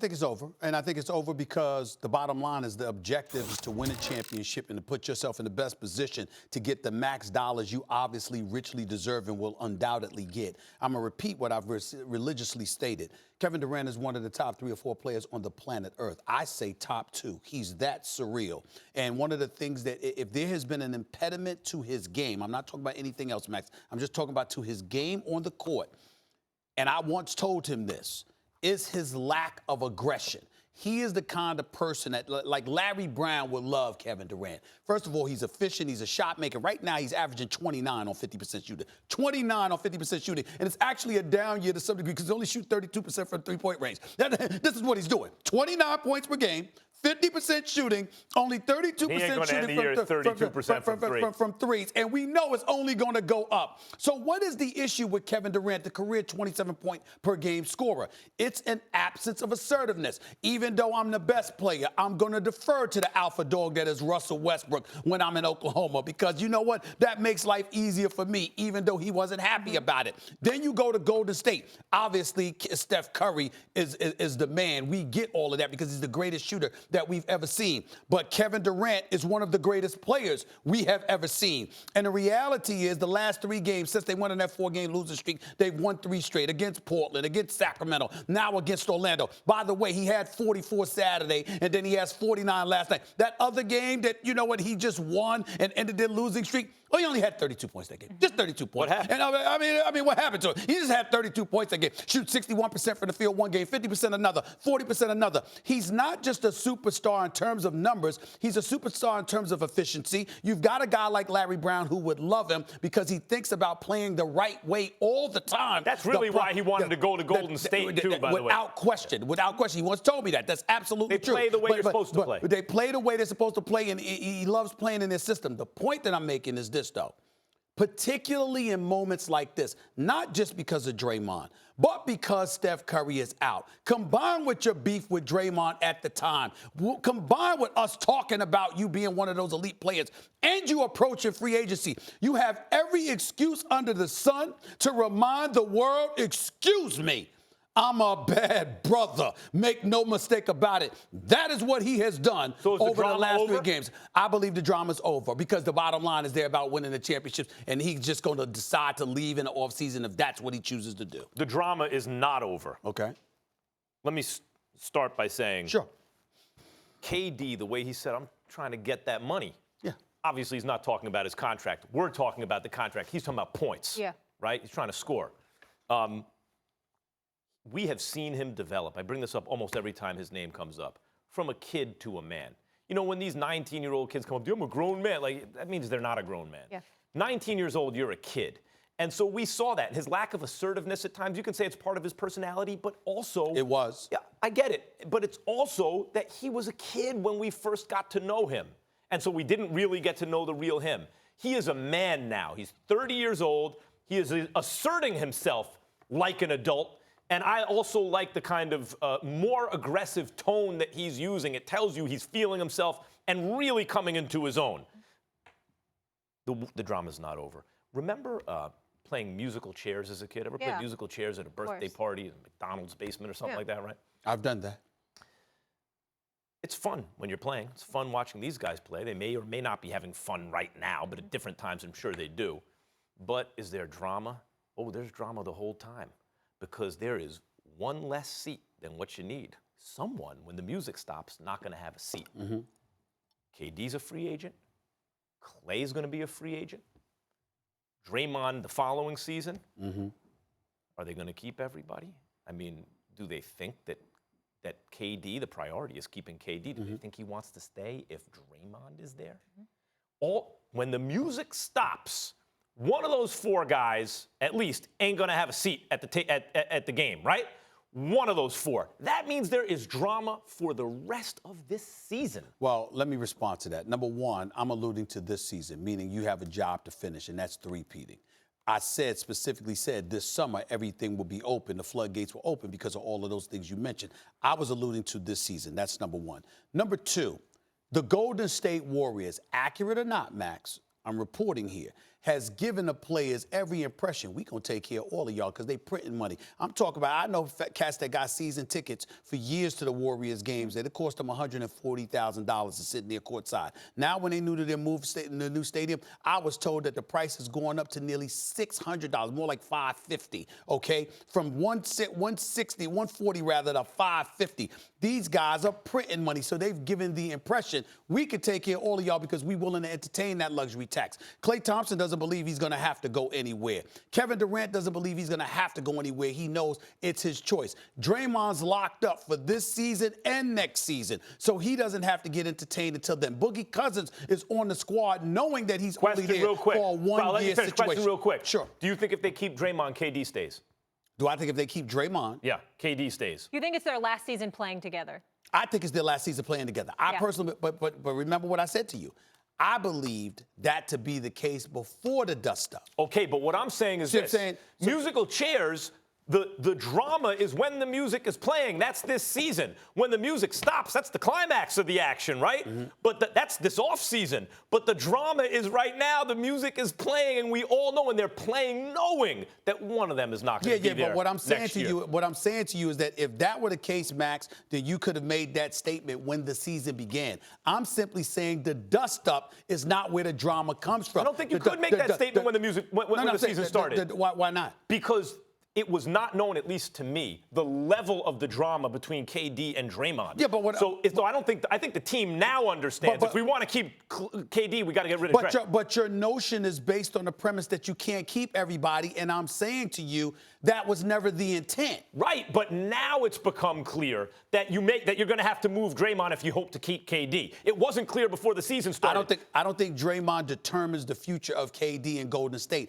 I think it's over, and I think it's over because the bottom line is the objective is to win a championship and to put yourself in the best position to get the max dollars you obviously richly deserve and will undoubtedly get. I'm going to repeat what I've religiously stated. Kevin Durant is one of the top 3 or 4 players on the planet Earth. I say top 2. He's that surreal. And one of the things that if there has been an impediment to his game, I'm not talking about anything else, Max. I'm just talking about to his game on the court. And I once told him this. Is his lack of aggression. He is the kind of person that, like Larry Brown would love Kevin Durant. First of all, he's efficient. He's a shot maker. Right now, he's averaging 29 on 50% shooting. 29 on 50% shooting. And it's actually a down year to some degree because he only shoots 32% from three-point range. This is what he's doing. 29 points per game. 50% shooting, only 32% shooting from threes. And we know it's only going to go up. So what is the issue with Kevin Durant, the career 27-point-per-game scorer? It's an absence of assertiveness. Even though I'm the best player, I'm going to defer to the alpha dog that is Russell Westbrook when I'm in Oklahoma because you know what? That makes life easier for me, even though he wasn't happy about it. Then you go to Golden State. Obviously, Steph Curry is the man. We get all of that because he's the greatest shooter that we've ever seen. But Kevin Durant is one of the greatest players we have ever seen. And the reality is the last 3 games, since they went on that 4-game losing streak, they've won 3 straight against Portland, against Sacramento, now against Orlando. By the way, he had 44 Saturday, and then he has 49 last night. That other game that, you know what, he just won and ended their losing streak, he only had 32 points that game. Just 32 points. What happened? And I mean, what happened to him? He just had 32 points that game. Shoot 61% from the field one game, 50% another, 40% another. He's not just a superstar in terms of numbers. He's a superstar in terms of efficiency. You've got a guy like Larry Brown who would love him because he thinks about playing the right way all the time. That's really why he wanted to go to Golden State, too, by the way. Without question. Without question. He once told me that. That's absolutely true. They play the way you're supposed to play. They play the way they're supposed to play, and he loves playing in their system. The point that I'm making is this, though. Particularly in moments like this, not just because of Draymond, but because Steph Curry is out. Combined with your beef with Draymond at the time, combined with us talking about you being one of those elite players, and you approaching free agency, you have every excuse under the sun to remind the world, excuse me, I'm a bad brother. Make no mistake about it. That is what he has done over the last 3 games. I believe the drama's over because the bottom line is they're about winning the championships, and he's just going to decide to leave in the offseason if that's what he chooses to do. The drama is not over. Okay. Let me start by saying, sure. KD, the way he said, I'm trying to get that money. Yeah. Obviously, he's not talking about his contract. We're talking about the contract. He's talking about points. Yeah. Right? He's trying to score. We have seen him develop. I bring this up almost every time his name comes up. From a kid to a man. You know, when these 19-year-old kids come up, I'm a grown man. Like, that means they're not a grown man. Yeah. 19 years old, you're a kid. And so we saw that. His lack of assertiveness at times, you can say it's part of his personality, but also... It was. Yeah, I get it. But it's also that he was a kid when we first got to know him. And so we didn't really get to know the real him. He is a man now. He's 30 years old. He is asserting himself like an adult. And I also like the kind of more aggressive tone that he's using. It tells you he's feeling himself and really coming into his own. The drama's not over. Remember playing musical chairs as a kid? Ever played musical chairs at a birthday party in a McDonald's basement or something like that, right? I've done that. It's fun when you're playing. It's fun watching these guys play. They may or may not be having fun right now, but at different times I'm sure they do. But is there drama? Oh, there's drama the whole time. Because there is one less seat than what you need. Someone, when the music stops, not going to have a seat. Mm-hmm. KD's a free agent. Clay's going to be a free agent. Draymond the following season. Mm-hmm. Are they going to keep everybody? I mean, do they think that KD, the priority is keeping KD? Do they think he wants to stay if Draymond is there? When the music stops, one of those 4 guys, at least, ain't going to have a seat at the game, right? One of those 4. That means there is drama for the rest of this season. Well, let me respond to that. Number one, I'm alluding to this season, meaning you have a job to finish, and that's three-peating. I specifically said this summer everything will be open. The floodgates will open because of all of those things you mentioned. I was alluding to this season. That's number one. Number two, the Golden State Warriors, accurate or not, Max, I'm reporting here, has given the players every impression. We gonna take care of all of y'all because they printing money. I'm talking about, I know cats that got season tickets for years to the Warriors games that it cost them $140,000 to sit near courtside. Now when they knew that they moved in the new stadium, I was told that the price is going up to nearly $600, more like $550, okay? From 160, 140 rather to $550. These guys are printing money, so they've given the impression we could take care of all of y'all because we're willing to entertain that luxury tax. Klay Thompson doesn't believe he's going to have to go anywhere. Kevin Durant doesn't believe he's going to have to go anywhere. He knows it's his choice. Draymond's locked up for this season and next season, so he doesn't have to get entertained until then. Boogie Cousins is on the squad knowing that he's only there for a one-year situation. Question real quick. Sure. Do you think if they keep Draymond, KD stays? Do I think if they keep Draymond? Yeah, KD stays. You think it's their last season playing together? I think it's their last season playing together. I personally, but remember what I said to you. I believed that to be the case before the dust up. Okay, but what I'm saying is this. Musical chairs, the drama is when the music is playing. That's this season. When the music stops, that's the climax of the action, right? Mm-hmm. But that's this off season. But the drama is right now. The music is playing, and we all know, and they're playing knowing that one of them is not going to be there. But what I'm saying to you is that if that were the case, Max, then you could have made that statement when the season began. I'm simply saying the dust up is not where the drama comes from. I don't think you could make that statement when the season started. Why not? Because it was not known, at least to me, the level of the drama between KD and Draymond. Yeah, but I think the team now understands if we want to keep KD, we got to get rid of Draymond. But your notion is based on the premise that you can't keep everybody, and I'm saying to you that was never the intent. Right, but now it's become clear that you're going to have to move Draymond if you hope to keep KD. It wasn't clear before the season started. I don't think Draymond determines the future of KD and Golden State.